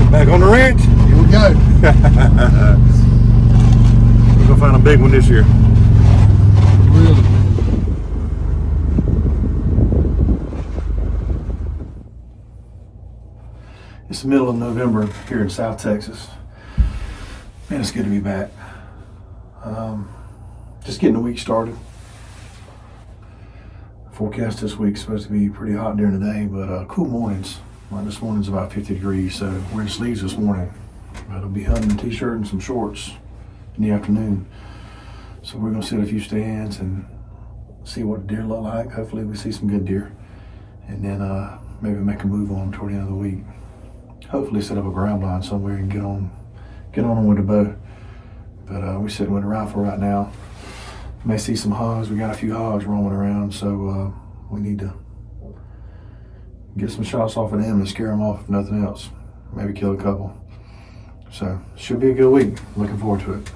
Back on the ranch. Here we go. We're gonna find a big one this year. Really? It's the middle of November here in South Texas. Man, it's good to be back. Just getting the week started. Forecast this week's supposed to be pretty hot during the day, but cool mornings. Well, this morning's about 50 degrees, so we're in sleeves this morning. It'll be hunting a t-shirt and some shorts in the afternoon. So we're gonna sit a few stands and see what the deer look like. Hopefully we see some good deer. And then maybe make a move on them toward the end of the week. Hopefully set up a ground blind somewhere and get on them with a bow. But we're sitting with a rifle right now. May see some hogs. We got a few hogs roaming around, so we need to get some shots off of them and scare them off if nothing else. Maybe kill a couple. So, should be a good week. Looking forward to it.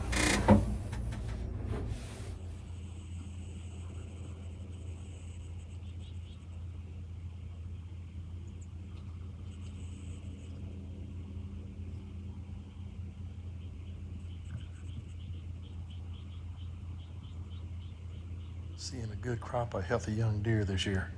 Seeing a good crop of healthy young deer this year.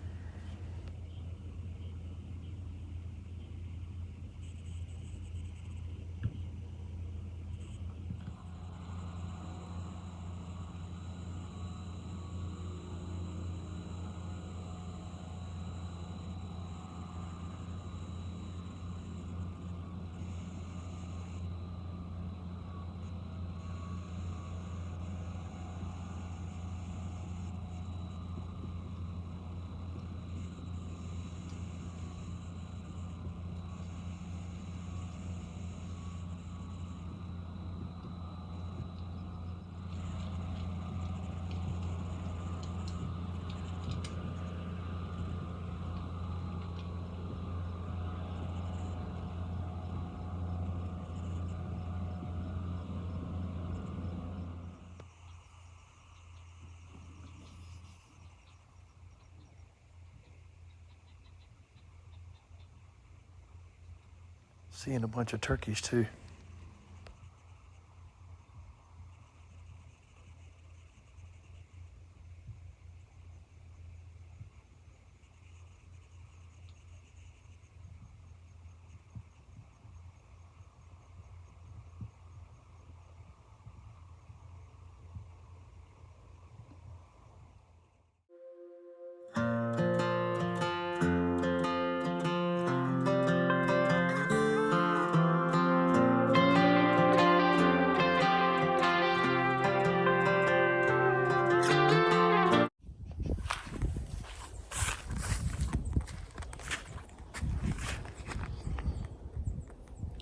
Seeing a bunch of turkeys too.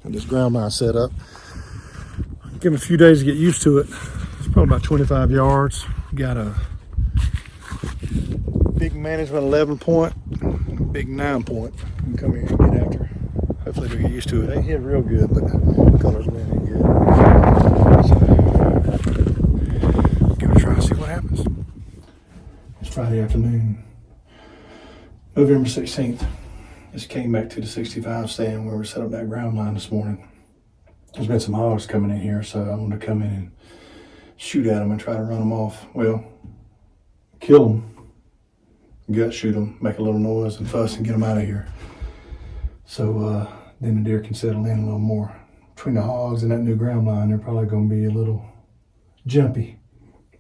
And this ground mine set up. Give them a few days to get used to it. It's probably about 25 yards. Got a big management 11 point, big 9 point. You can come here and get after. Hopefully they'll get used to it. They hit real good, but the colors ain't good. So give it a try, see what happens. It's Friday afternoon, November 16th. Just came back to the 65 stand where we set up that ground line this morning. There's been some hogs coming in here, so I wanted to come in and shoot at them and try to run them off. Well, kill them, gut shoot them, make a little noise and fuss and get them out of here. So then the deer can settle in a little more. Between the hogs and that new ground line, they're probably going to be a little jumpy.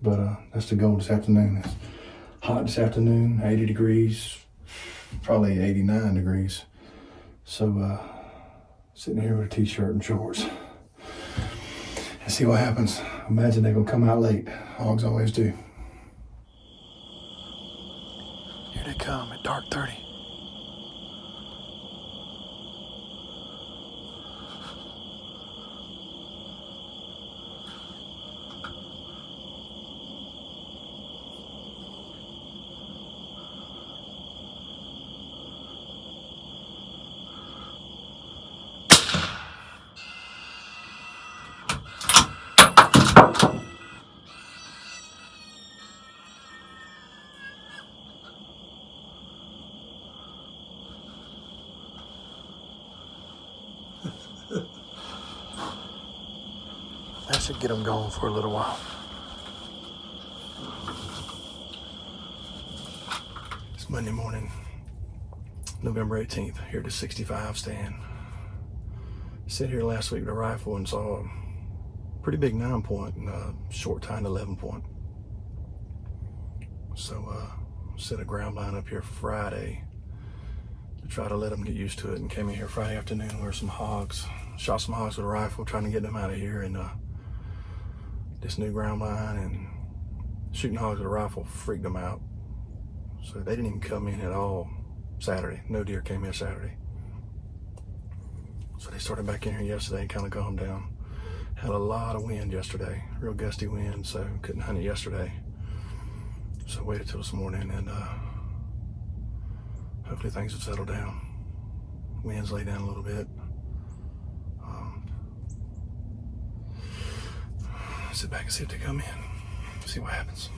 But that's the goal this afternoon. It's hot this afternoon, 80 degrees. Probably 89 degrees. So sitting here with a t-shirt and shorts and see what happens. Imagine they're gonna come out late. Hogs always do. Here they come at dark 30. That should get them going for a little while. It's Monday morning, November 18th, here at the 65 stand. Sit here last week with a rifle and saw a pretty big 9-point and a short tine 11-point. So set a ground line up here Friday to try to let them get used to it, and came in here Friday afternoon where some hogs, shot some hogs with a rifle, trying to get them out of here, and this new ground line and shooting hogs with a rifle freaked them out. So they didn't even come in at all Saturday. No deer came in Saturday. So they started back in here yesterday and kind of calmed down. Had a lot of wind yesterday, real gusty wind, so couldn't hunt it yesterday. So waited till this morning, and hopefully things have settled down. Winds lay down a little bit. Sit back and see if they come in. See what happens.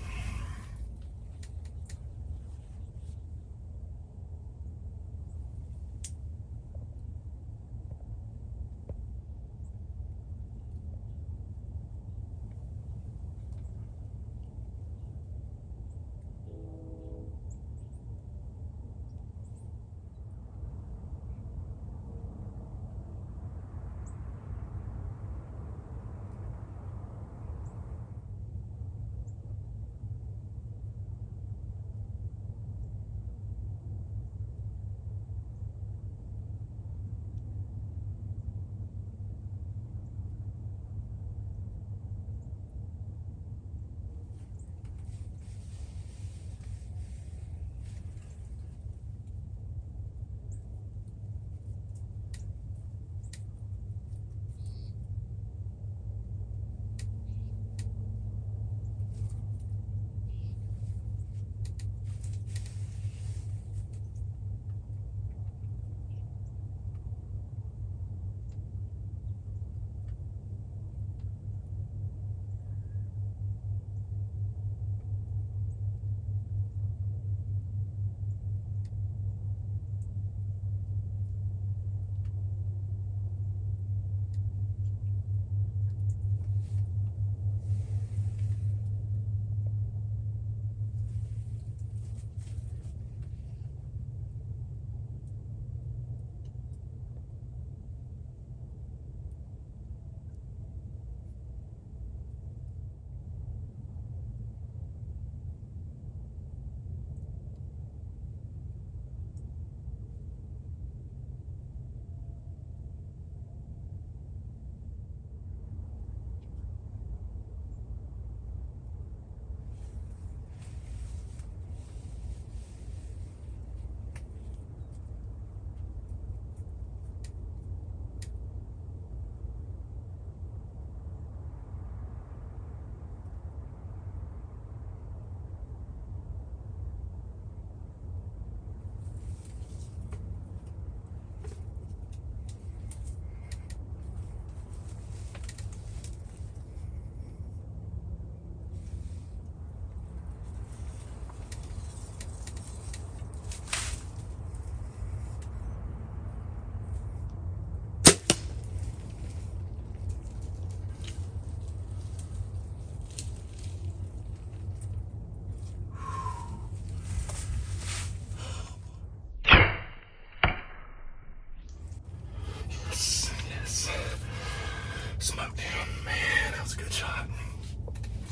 Smoked him. Man, that was a good shot.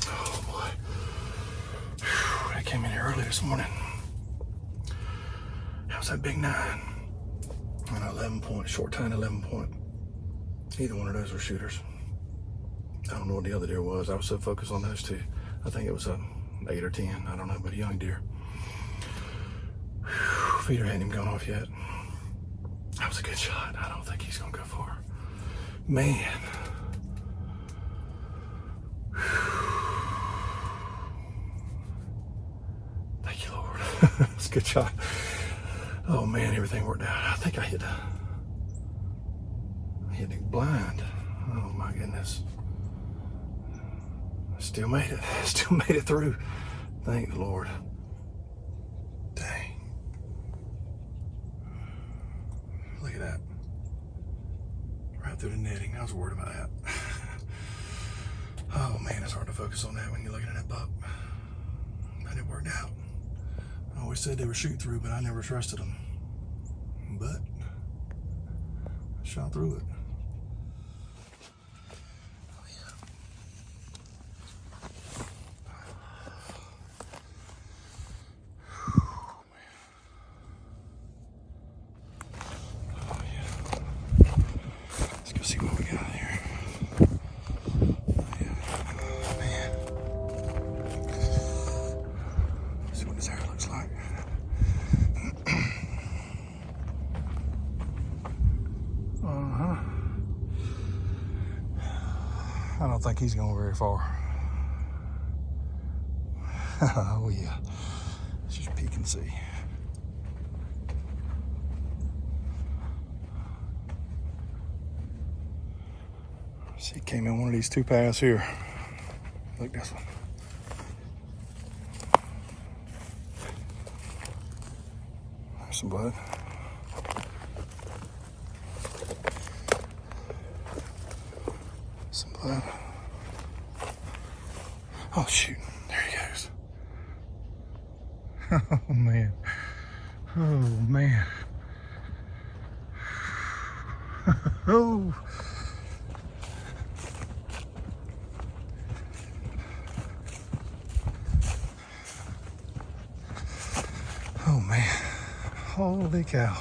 Oh boy. Whew, I came in here early this morning. That was that big 9. And 11-point, short tine 11-point. Either one of those were shooters. I don't know what the other deer was. I was so focused on those two. I think it was a 8 or 10. I don't know, but a young deer. Whew, feeder hadn't even gone off yet. That was a good shot. I don't think he's gonna go far. Man. Thank you, Lord. That's a good shot. Oh man, everything worked out. I think I hit the blind. Oh my goodness. Still made it. Still made it through. Thank the Lord. Dang. Look at that. Right through the netting. I was worried about that. focus on that when you're looking at that buck. But it worked out. I always said they were shoot through, but I never trusted them. But I shot through it. See what we got here. Oh, man. See what his hair looks like. I don't think he's going very far. Oh yeah. Let's just peek and see. See, he came in one of these two paths here. Look, this one. There's some blood. Some blood. Oh, shoot. There he goes. Oh, man. Oh, man. Oh. Oh man, holy cow.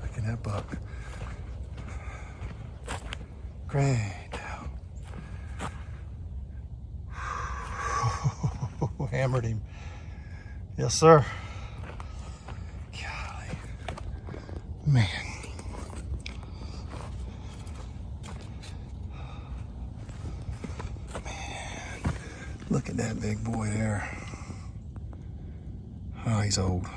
Look at that buck. Great down. Hammered him. Yes, sir. Golly. Man. Man. Look at that big boy there. Oh, he's old.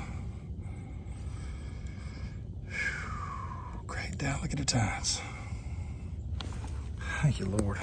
Great down. Look at the tines. Thank you, Lord.